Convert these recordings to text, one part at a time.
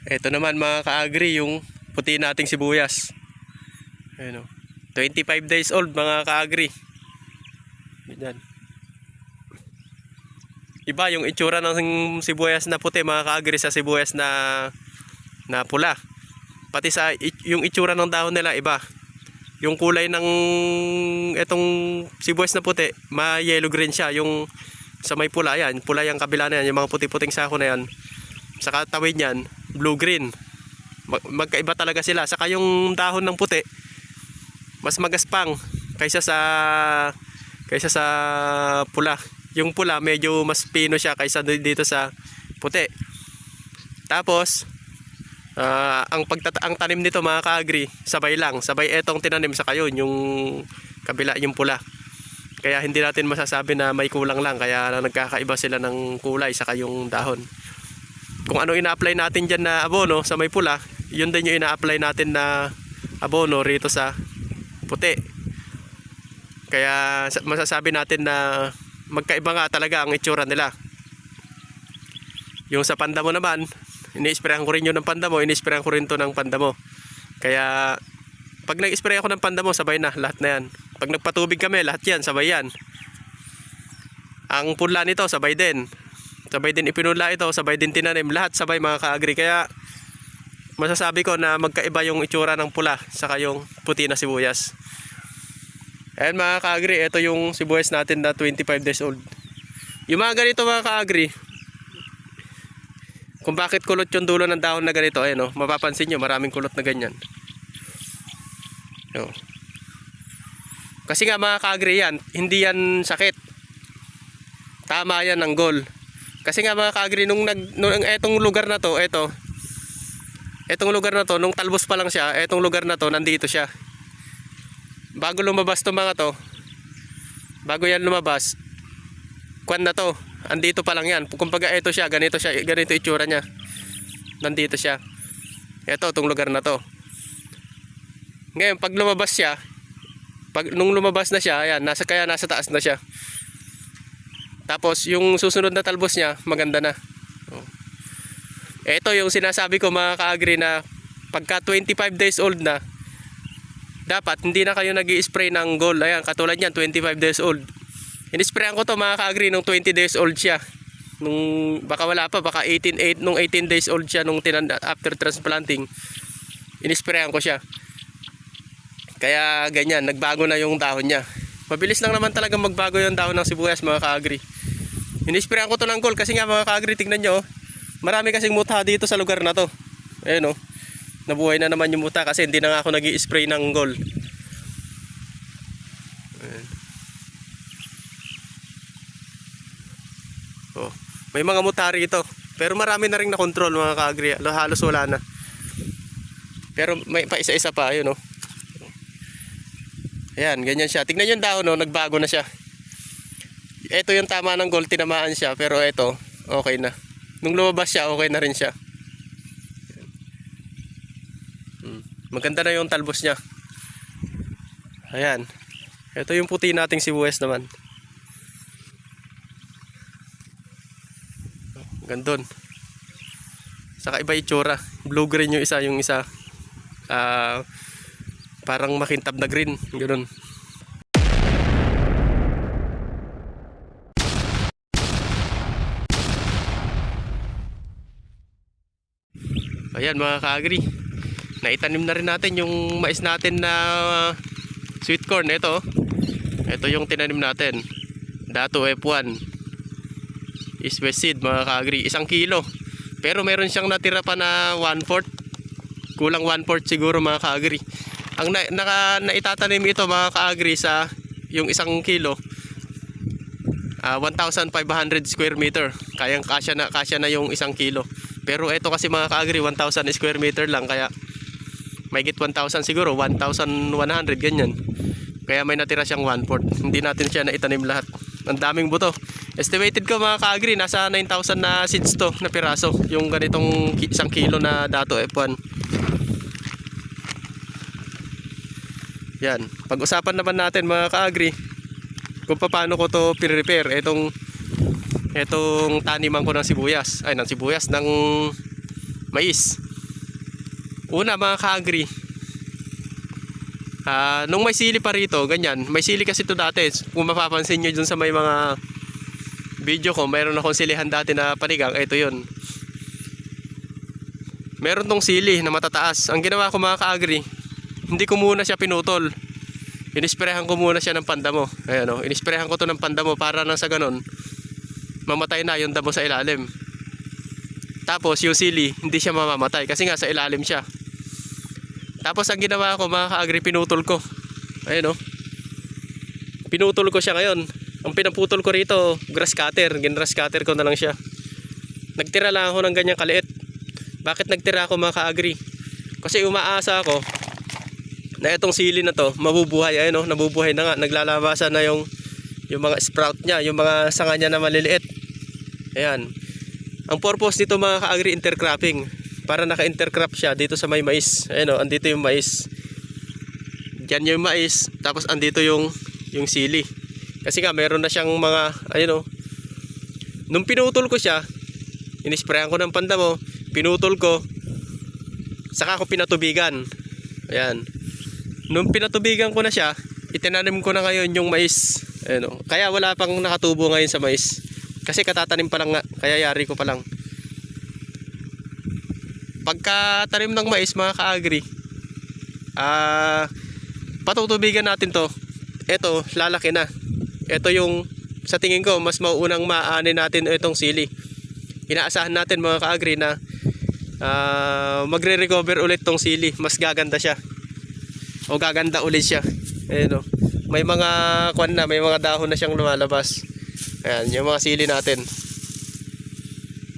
Ito naman mga ka-agri, yung puti nating sibuyas. Ayun, 25 days old mga ka-agri. Yan. Iba yung itsura ng sibuyas na puti mga ka-agri sa sibuyas na pula. Pati sa yung itsura ng dahon nila iba. Yung kulay ng itong sibuyas na puti, ma-yellow green siya. Yung sa may pula yan, pula yung kabila na yan, yung mga puti-puting sako na yan. Sa katawid niyan, blue green. Magkaiba talaga sila. Saka yung dahon ng puti, mas magaspang kaysa sa pula. Yung pula medyo mas pino siya kaysa dito sa puti. Tapos ang tanim nito mga ka-agri, sabay lang. Sabay etong tinanim sa kayon, yung kabila yung pula. Kaya hindi natin masasabi na may kulang lang, kaya nagkakaiba sila ng kulay saka yung dahon. Kung ano ina-apply natin diyan na abono sa may pula, yun din yung ina-apply natin na abono rito sa puti. Kaya masasabi natin na magkaiba nga talaga ang itsura nila. Yung sa pandamo naman, ini-sprayan ko rin yun ng pandamo, ini-sprayan ko rin to ng pandamo. Kaya pag nag-spray ako ng pandamo, sabay na lahat na yan. Pag nagpatubig kami, lahat yan, sabay yan. Ang punla nito, sabay din. Sabay din ipinula ito, sabay din tinanim, lahat sabay mga ka-agri. Kaya masasabi ko na magkaiba yung itsura ng pula saka yung puti na sibuyas. Ayan mga ka-agri, ito yung sibuyas natin na 25 days old. Yung mga ganito mga ka-agri, kung bakit kulot yung dulo ng dahon na ganito, ayan mapapansin nyo, maraming kulot na ganyan. Kasi nga mga ka-agri yan, hindi yan sakit. Tama yan ng goal. Kasi nga mga ka-agri, nung etong lugar na to, etong lugar na to, nung talbos pa lang siya, etong lugar na to, nandito siya. Bago lumabas to mga to, bago yan lumabas, kwan na to, andito pa lang yan. Kumbaga ito siya, ganito itsura niya. Nandito siya. Ito, itong lugar na to. Ngayon, pag lumabas siya, nung lumabas na siya, ayan, kaya nasa taas na siya. Tapos, yung susunod na talbos niya, maganda na. Ito yung sinasabi ko mga ka-agri na pagka 25 days old na, dapat hindi na kayo nag-i-spray ng gold. Ayan, katulad yan, 25 days old. In-sprayan ko to mga ka-agri nung 20 days old siya. Baka wala pa, baka 18 days old siya after transplanting. In-sprayan ko siya. Kaya ganyan, nagbago na yung dahon niya. Mabilis lang naman talaga magbago yung dahon ng sibuyas mga ka-agri. In-sprayan ko to ng gold kasi nga mga ka-agri, tingnan nyo, marami kasing mutha dito sa lugar na to. Ayun nabuhay na naman yung mutha kasi hindi na nga ako nag-i-spray ng gold. May mga mutha rito, pero marami na rin na control mga ka-agri. Halos wala na. Pero may pa isa-isa pa, ayun Ayan, ganyan siya. Tingnan yung dahon, nagbago na siya. Ito yung tama ng gold, tinamaan siya, pero ito, okay na. Nung lumabas siya, okay na rin siya. Maganda na yung talbos niya. Ayan. Ito yung puti nating sibuyas naman. Gandun. Saka iba itsura. Blue green yung isa. Parang makintab na green. Ganun. Ayan mga ka-agri, naitanim na rin natin yung mais natin na sweet corn. Ito yung tinanim natin, Dato F1 East West Seed mga ka-agri, 1 kilo. Pero meron siyang natira pa na 1/4, kulang 1/4 siguro mga ka-agri. Ang naitatanim ito mga ka-agri sa yung 1 kilo, 1,500 square meter. Kasya na yung 1 kilo. Pero ito kasi mga ka-agri, 1,000 square meter lang, kaya may git 1,000 siguro, 1,100 ganyan. Kaya may natira siyang 1/4. Hindi natin siya naitanim lahat. Ang daming buto. Estimated ko mga ka-agri, nasa 9,000 na seeds to na piraso, yung ganitong 1 kilo na Dato F1. Yan. Pag-usapan naman natin mga ka-agri kung paano ko to prepare etong taniman ko ng sibuyas, ng mais. Una mga ka-agri, nung may sili pa rito, ganyan. May sili kasi ito dati. Kung mapapansin nyo dun sa may mga video ko, mayroon akong silihan dati na panigang. Ito yun. Meron tong sili na matataas. Ang ginawa ko mga ka-agri, hindi ko muna siya pinutol. Inisprehan ko muna siya ng pandamo. Ayan o, inisprehan ko to ng pandamo para nang sa ganon, mamatay na yung damo sa ilalim. Tapos yung sili, hindi siya mamamatay kasi nga sa ilalim siya. Tapos ang ginawa ko mga ka-agri, pinutol ko. Ayan o. Pinutol ko siya ngayon. Ang pinaputol ko rito, grass cutter. Ginrass cutter ko na lang siya. Nagtira lang ako ng ganyang kaliit. Bakit nagtira ako mga ka-agri? Kasi umaasa ako na itong sili na to, mabubuhay. Ayan o, nabubuhay na nga. Naglalabasan na yung mga sprout niya, yung mga sanga niya na maliliit. Ayan. Ang purpose nito mga ka-agri, intercropping. Para naka-intercrop siya dito sa may mais. Ayan o, andito yung mais. Diyan yung mais. Tapos andito yung sili. Kasi nga meron na siyang mga, ayun o. Nung pinutol ko siya, inisprayan ko ng pandamo, pinutol ko, saka ko pinatubigan. Ayan. Nung pinatubigan ko na siya, itinanim ko na ngayon yung mais. Ayan o. Kaya wala pang nakatubo ngayon sa mais. Kasi katatanim pa lang nga, kaya yari ko pa lang. Pagkatanim ng mais mga ka-agri, patutubigan natin to. Ito, lalaki na. Ito yung, sa tingin ko, mas mauunang maaani natin itong sili. Inaasahan natin mga ka-agri na magre-recover ulit tong sili. Mas gaganda siya. O gaganda ulit siya. Ayan o. May mga kwan na, may mga dahon na siyang lumalabas. Ayan, yung mga sili natin.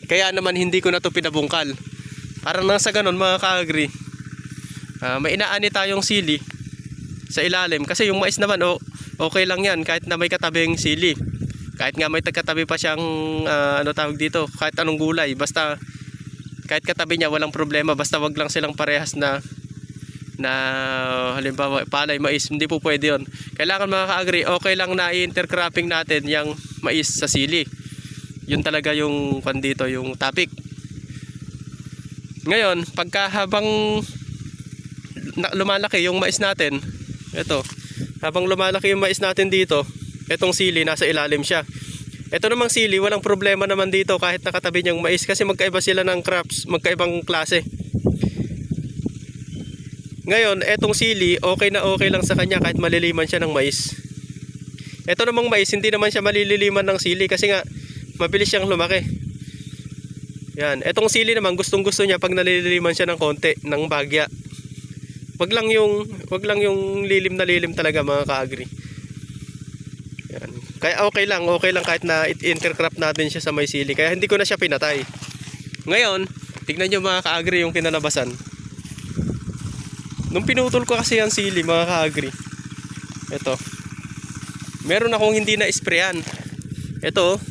Kaya naman hindi ko na to pinabungkal. Parang nang sa ganon mga ka-agri, may inaani tayong sili sa ilalim. Kasi yung mais naman, okay lang yan kahit na may katabing sili. Kahit nga may katabi pa siyang ano tawag dito, kahit anong gulay. Basta kahit katabi niya walang problema. Basta wag lang silang parehas na halimbawa palay, mais. Hindi po pwede yun. Kailangan mga ka-agri, okay lang na i-intercropping natin yung mais sa sili. Yun talaga yung pandito, yung topic. Ngayon, pagka habang lumalaki yung mais natin, ito, habang lumalaki yung mais natin dito, itong sili nasa ilalim siya. Ito namang sili, walang problema naman dito kahit nakatabi niyang mais kasi magkaiba sila ng crops, magkaibang klase. Ngayon, etong sili, okay na okay lang sa kanya kahit maliliman siya ng mais. Ito namang mais, hindi naman siya malililiman ng sili kasi nga mabilis siyang lumaki. Yan, etong sili naman gustong gusto niya pag nalililiman siya ng konti, ng bagya. Wag lang yung lilim na lilim talaga mga ka-agri. Yan. Kaya okay lang kahit na intercrop natin siya sa may sili. Kaya hindi ko na siya pinatay. Ngayon, tignan niyo mga ka-agri yung kinalabasan. Nung pinutol ko kasi yung sili mga ka-agri, ito, meron akong hindi na sprayan. Ito,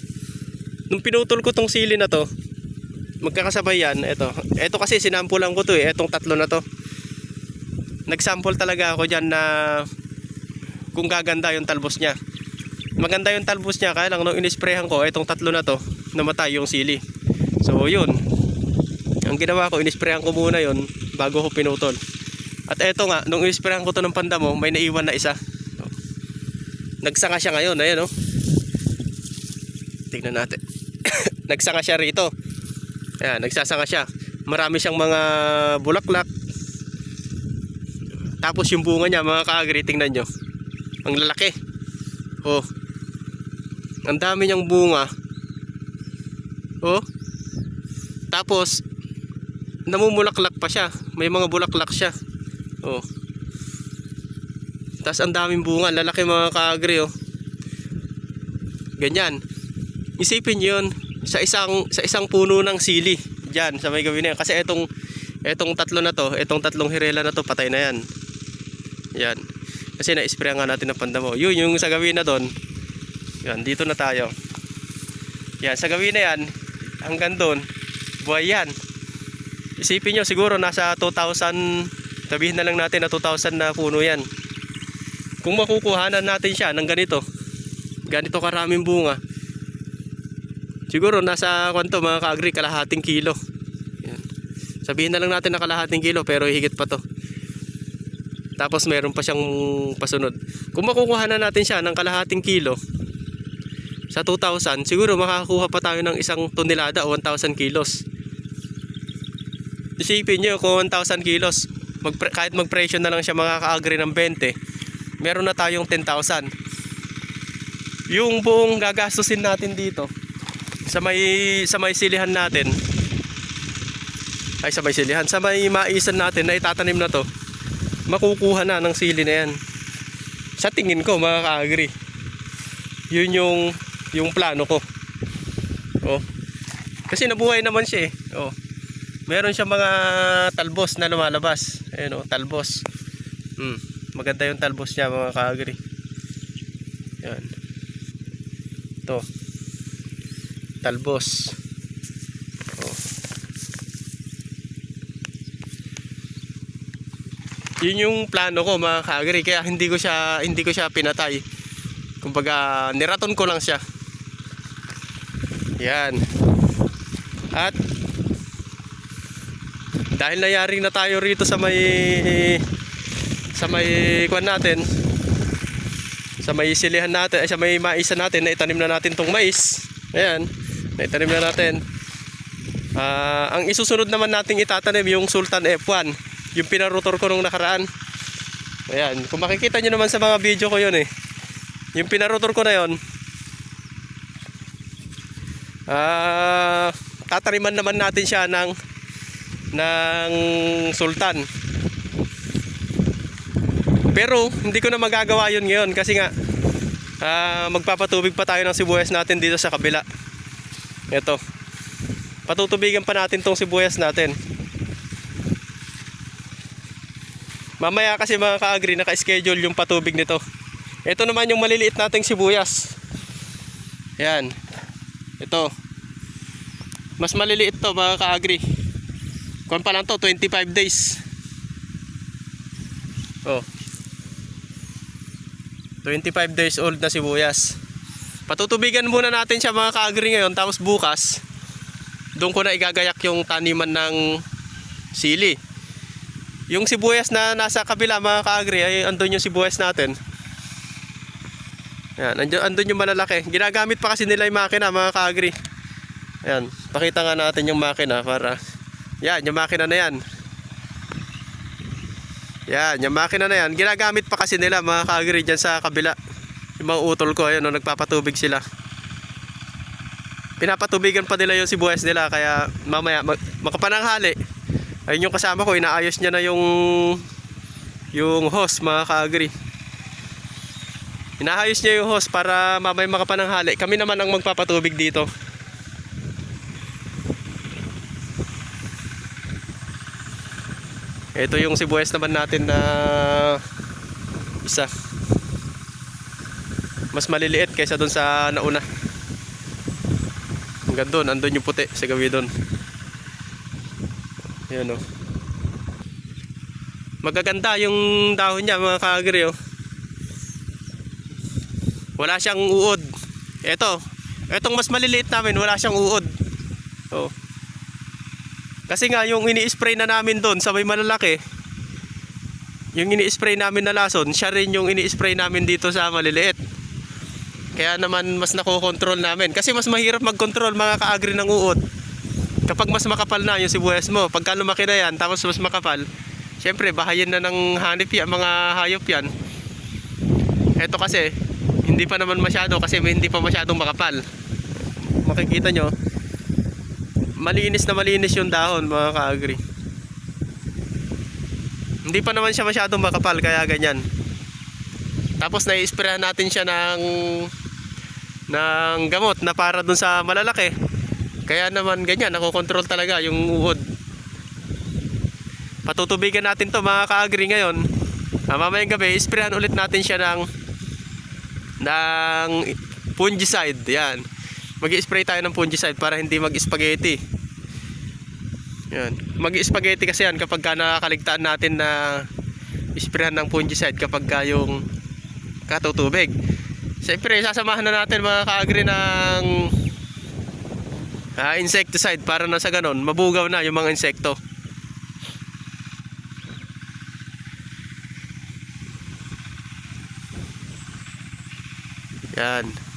nung pinutol ko tong sili na to, magkakasabay yan. Ito kasi sinampulan ko to etong tatlo na to. Nagsample talaga ako dyan na kung gaganda yung talbos niya. Maganda yung talbos niya, kaya lang nung inisprehan ko etong tatlo na to, namatay yung sili. So yun, ang ginawa ko, inisprehan ko muna yun bago ko pinutol. At eto nga, nung inisprehan ko to ng pandamo, may naiwan na isa. Nagsanga siya ngayon, ayan o. Tingnan natin. Nagsanga siya rito. Ayan, nagsasanga siya. Marami siyang mga bulaklak. Tapos yung bunga niya mga ka-agri, tingnan nyo. Ang lalaki. Oh. Ang dami niyang bunga. Oh. Tapos namumulaklak pa siya. May mga bulaklak siya. Oh. Tapos ang daming bunga, lalaki mga ka-agri oh. Ganyan. Isipin niyo 'yon sa isang puno ng sili diyan sa may gawin na yan. Kasi etong tatlo na to, etong tatlong hirela na to, patay na yan. Yan. Kasi na-sprayan nga natin ng pandamo. Yun yung sa gawin na doon. Yan, dito na tayo. Yan, sa gawin na yan, hanggang doon, buhay yan. Isipin nyo, siguro nasa 2,000, sabihin na lang natin na 2,000 na puno yan. Kung makukuhanan natin siya ng ganito karaming bunga, siguro nasa kwanto mga ka-agri, kalahating kilo. Yan. Sabihin na lang natin na kalahating kilo pero higit pa to. Tapos meron pa siyang pasunod. Kung makukuha na natin siya ng kalahating kilo sa 2,000, siguro makakakuha pa tayo ng 1 tonelada o 1,000 kilos. Isipin nyo kung 1,000 kilos, kahit mag-presyo na lang siya makaka-agree ng 20, meron na tayong 10,000. Yung buong gagastusin natin dito sa may silihan natin, sa may maisan natin na itatanim na to, makukuha na ng sili na yan. Sa tingin ko makaka-agree. Yun yung plano ko. Oh. Kasi nabuhay naman siya eh. Oh. Meron siya mga talbos na lumalabas. Ayun oh, talbos. Maganda yung talbos niya, mga ka-agree. Yan. Ito. Talbos. Oh. Yun yung plano ko, mga ka-agree. Kaya hindi ko siya pinatay. Kumbaga, niraton ko lang siya. Yan. At dahil nayari na tayo rito sa may kuwan natin, sa may silihan natin, sa may maisan natin, na itanim na natin tong mais. Ayan, na itanim na natin. Ang isusunod naman nating itatanim yung Sultan F1, yung pinarotor ko nung nakaraan. Ayan, kung makikita nyo naman sa mga video ko yun eh, yung pinarotor ko na yun, tataniman naman natin siya ng Sultan. Pero hindi ko na magagawa yun ngayon kasi nga magpapatubig pa tayo ng sibuyas natin dito sa kabila. Ito, patutubigan pa natin tong sibuyas natin. Mamaya kasi, mga ka-agree, naka-schedule yung patubig nito. Ito naman yung maliliit nating sibuyas. Yan. Ito. Mas maliliit to, mga ka-agree. Kung pa lang to, 25 days. Oh. 25 days old na sibuyas. Patutubigan muna natin siya, mga ka-agree, ngayon. Tapos bukas, doon ko na igagayak yung taniman ng sili. Yung sibuyas na nasa kabila, mga ka-agree, ay andun yung sibuyas natin. Yan, andun yung malalaki. Ginagamit pa kasi nila yung makina, mga ka-agree. Ayan, pakita nga natin yung makina para... Yan, yung makina na yan. Yan, yung makina na yan. Ginagamit pa kasi nila, mga ka-agree, dyan sa kabila. Yung mga utol ko, ayun, nagpapatubig sila. Pinapatubigan pa nila yung sibuyas nila, kaya mamaya makapananghali. Ayun yung kasama ko, inaayos niya na yung hose, mga ka-agree. Inaayos niya yung hose para mamaya makapananghali. Kami naman ang magpapatubig dito. Ito yung sibuyas naman natin na isa. Mas maliliit kaysa doon sa nauna. Hanggang doon, andun yung puti sa gabi doon. Yan o. Magaganda yung dahon niya, mga ka-agree oh. Wala siyang uod. Etong mas maliliit namin, wala siyang uod. Oh. Kasi nga yung ini-spray na namin doon sa may malalaki, yung ini-spray namin na lason, siya rin yung ini-spray namin dito sa maliliit. Kaya naman mas nakokontrol namin. Kasi mas mahirap mag-control, mga ka-agree, ng uod kapag mas makapal na yung sibuyas mo. Pagka lumaki na yan, tapos mas makapal, syempre bahayin na ng hanip yan, mga hayop yan. Ito kasi hindi pa naman masyado, kasi hindi pa masyadong makapal. Makikita nyo, malinis na malinis yung dahon, mga ka-agree. Hindi pa naman siya masyadong makapal, kaya ganyan. Tapos nai-sprayan natin siya ng gamot na para dun sa malalaki. Kaya naman ganyan, nakokontrol talaga yung uod. Patutubigan natin to, mga ka-agree, ngayon. Mamayang gabi, isprayan ulit natin siya ng fungicide. Yan. Mag-i-spray tayo ng fungicide para hindi mag-spaghetti. Yan. Mag-spaghetti kasi yan kapag nakakaligtaan natin na isprayan ng fungicide kapag yung katutubig. Siyempre, sasamahan na natin, mga ka-agree, ng insecticide para na sa ganon mabugaw na yung mga insekto. Yan.